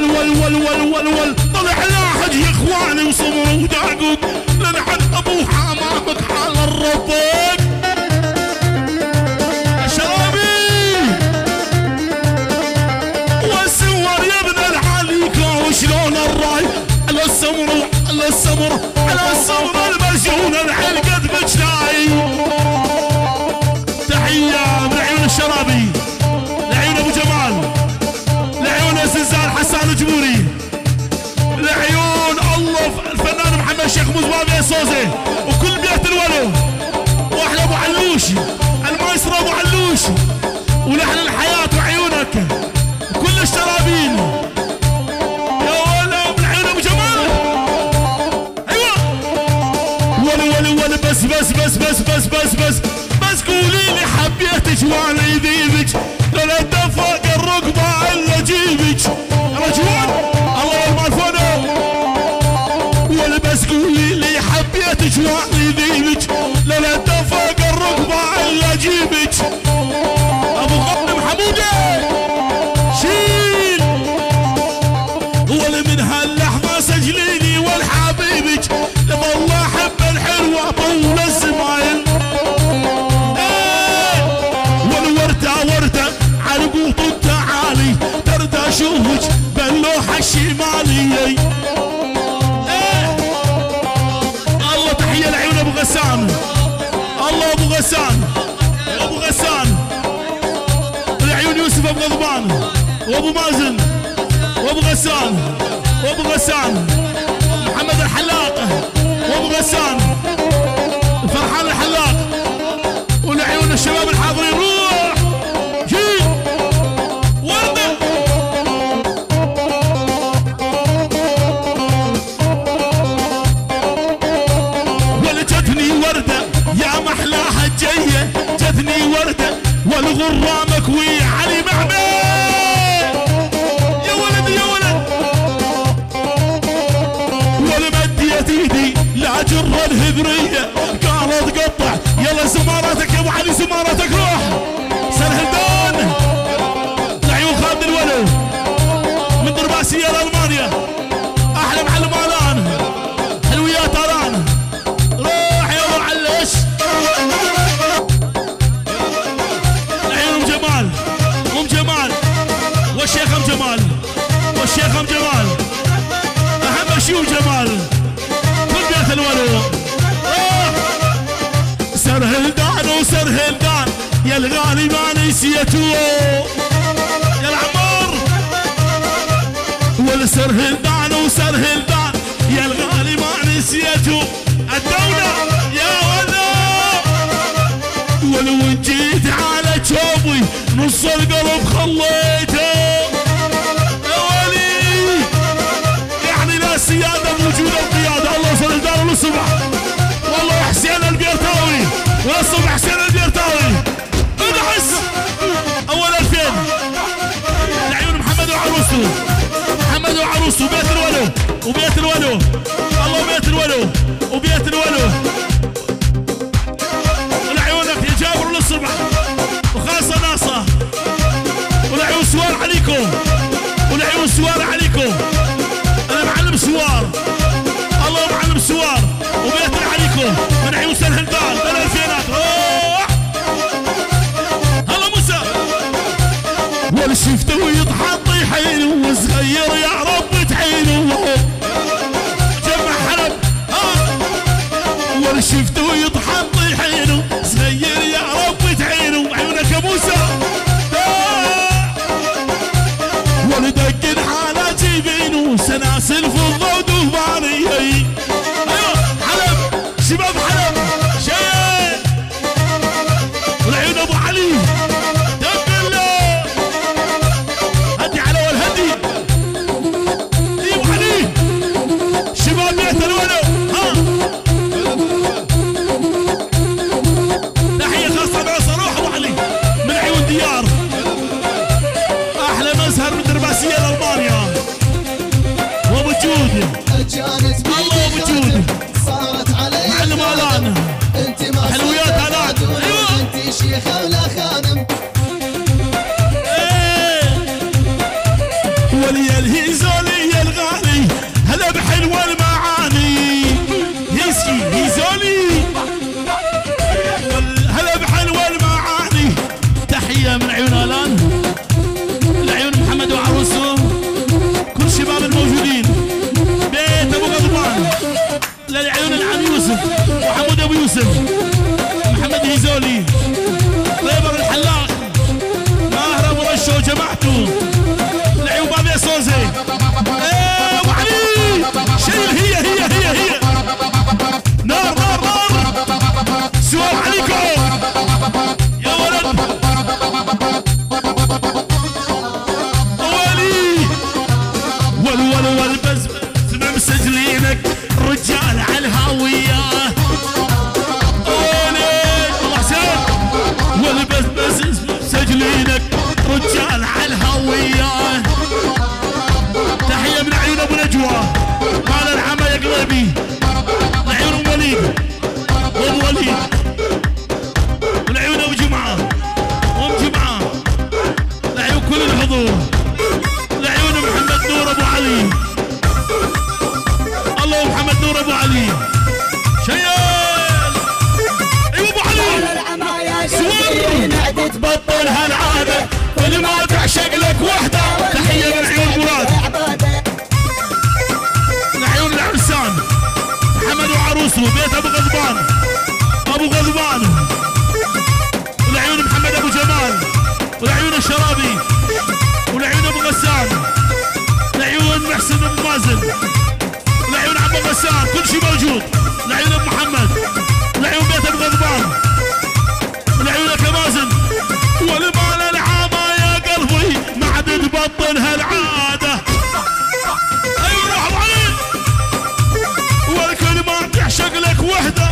ول طلع لاحج يا اخواني وصبر وداقوق لنحن ابوها امامك حال الربك شرابي والسور يا ابن العليكة وشلون الراي على السمر على السمر على السمر المرجون الحلقة بجناي تحية من عيون الشرابي لعيون ابو جمال لعيون زلزال حسان الجمهوري لعيون الله الفنان محمد شيخ مزبابي صوزي وكل بيت الولو واحلى ابو علوش المايسترو ابو علوش ولحن الحياة وعيونك كل الشرابين يا ولا من عيون ابو جمال ايوه ولي بس قولي لي حبيتك وانا يذيبك لا تفوق الركبه الا جيبك رجوان الله المالفونه ولا بس قولي لي حبيتك وانا يذيبك لا تفوق الركبه الا جيبك ابو غنم حموده شيل ولا من هاللحظه سجليني والحبيبك لما الله حب الحلوه طول الزمايل ورده على قوط التعالي ترد اشوفك باللوحه الشماليه الله تحيه لعيون ابو غسان الله ابو غسان ابو غسان لعيون يوسف ابو غضبان وابو مازن وابو غسان وابو غسان محمد الحلاق وابو غسان فرحان الحلاق ولعيون الشباب الحاضرين روح جي ورده ولجتني ورده يا محلاها الجيه جتني ورده والغره مكويه علي محمد يا ولد يا ولد ولمديت ايدي لا جر الهبريه قالت قطع يلا زماراتك يا ابو علي زماراتك روح سرهلدان لعيون خالد الولو من درباسيه لالمانيا احلى معلم الان حلويات الان روح يا ابو علش لعيون ام جمال ام جمال والشيخ ام جمال والشيخ ام جمال اهم شيء ام جمال كل بيت الولو سرهلدان وسرهلدان يا الغالي ما نسيتو يا العمار والسرهلدان وسرهلدان يا الغالي ما نسيتو الدولة يا ولد ولو جيت على جوبي نص القلب خليته يا ولي يعني لا سيادة موجودة القيادة الله سرهلدان والصبح والله حسين البيرتاوي والصبح حسين البيرتاوي ادعس اول 2000 لعيون محمد وعروسته محمد وعروسته وبيت الولو وبيت الولو الله وبيت الولو وبيت الولو ولعيونك يا جابر للصبح وخاصة ناصة ولعيون سوار عليكم ولعيون سوار عليكم انا معلم سوار الله معلم سوار وبيت عليكم من عيون سرهلدان من الفينات روح هلا موسى ولا شفته يتحطي حيله وصغير يا رب تعينه جمع حلب ولا شفته يتحطي حيله صغير يا رب تعينه عيونك يا موسى ولا دقن على جبينه سلاسل فضه ودهبانيه ايوه حلب شباب حلب شيء والعيون ابو علي دق له هدي على والهدي دي ابو علي شباب بيت الولو ها تحيه خاصه بعصا روح ابو علي من عيون ديار احلى مزهر من درباسيه لالمانيا وابو جود الله ابو جود معلم الان حلويات الان ايوه انت شيخه ولا خانم ولي الهيزه الحضور لعيون محمد نور ابو علي. الله محمد نور ابو علي شيال. ايوه ابو علي سوار تبطل هالعاده كل ما تعشق لك وحده. تحيه لعيون مراد لعيون العرسان محمد وعروسه بيت ابو غضبان ابو غضبان ولعيون محمد ابو جمال ولعيون الشرابي ولعيون ابو غسان لعيون محسن ابو مازن ولعيون عبد غسان كل شيء موجود. لعيون ابو محمد لعيون بيت ابو غضبان ولعيونك يا مازن. والمال العامة يا قلبي ما عاد تبطل هالعادة. ايوه روح ابو علي. والكل ما تعشق لك وحدة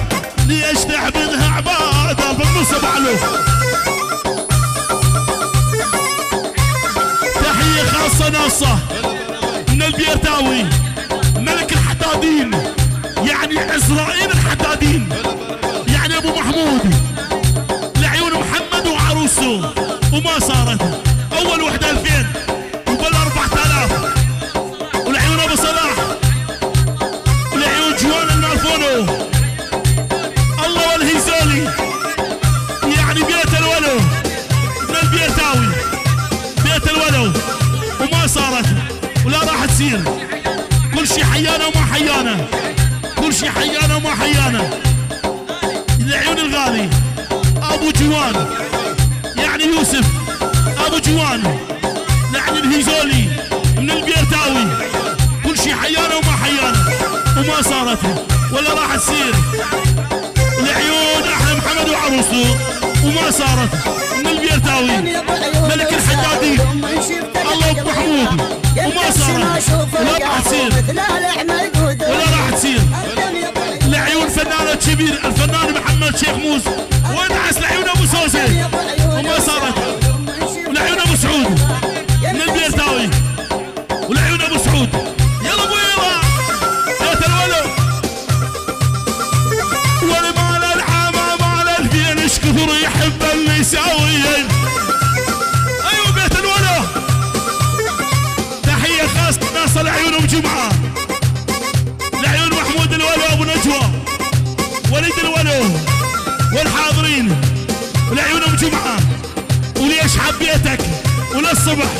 ليش تعبدها عبادة. بالنص ابو علي. تحية خاصة ناصة من البيرتاوي ملك الحدادين يعني عزرائيل الحدادين يعني ابو محمود لعيون محمد وعروسه وما صارت. اول وحده 2000 وبال 4000 ولعيون ابو صلاح ولعيون جوان المالفونو الله والهيزولي يعني بيت الولو من البيرتاوي بيت الولو وما صارت ولا راح تصير. كل شي حيانا وما حيانا كل شي حيانا وما حيانا. لعيون الغالي ابو جوان يعني يوسف ابو جوان يعني الهيزولي من البيرتاوي كل شي حيانا وما حيانا وما صارت ولا راح تصير. لعيون احلى محمد وعروسه وما صارت من البيرتاوي ملك الحدادين الله ابو محمود وما صارت ولا راح تصير ولا راح تصير. لعيون فنانة كبير الفنان محمد شيخ موس وانعس لعيون ابو سوسه وما صارت. ولعيون ابو سعود من البيرتاوي ولعيون ابو سعود يلا ابو يلا بيت الولو. والمال العامة مال الفين ايش كثر يحب النساويين. ايوه بيت الولو. تحية خاصة ناس لعيونهم جمعة لعيون محمود الولو ابو نجوى وليد الولو والحاضرين ولعيونهم جمعة وليش حبيتك وللصبح.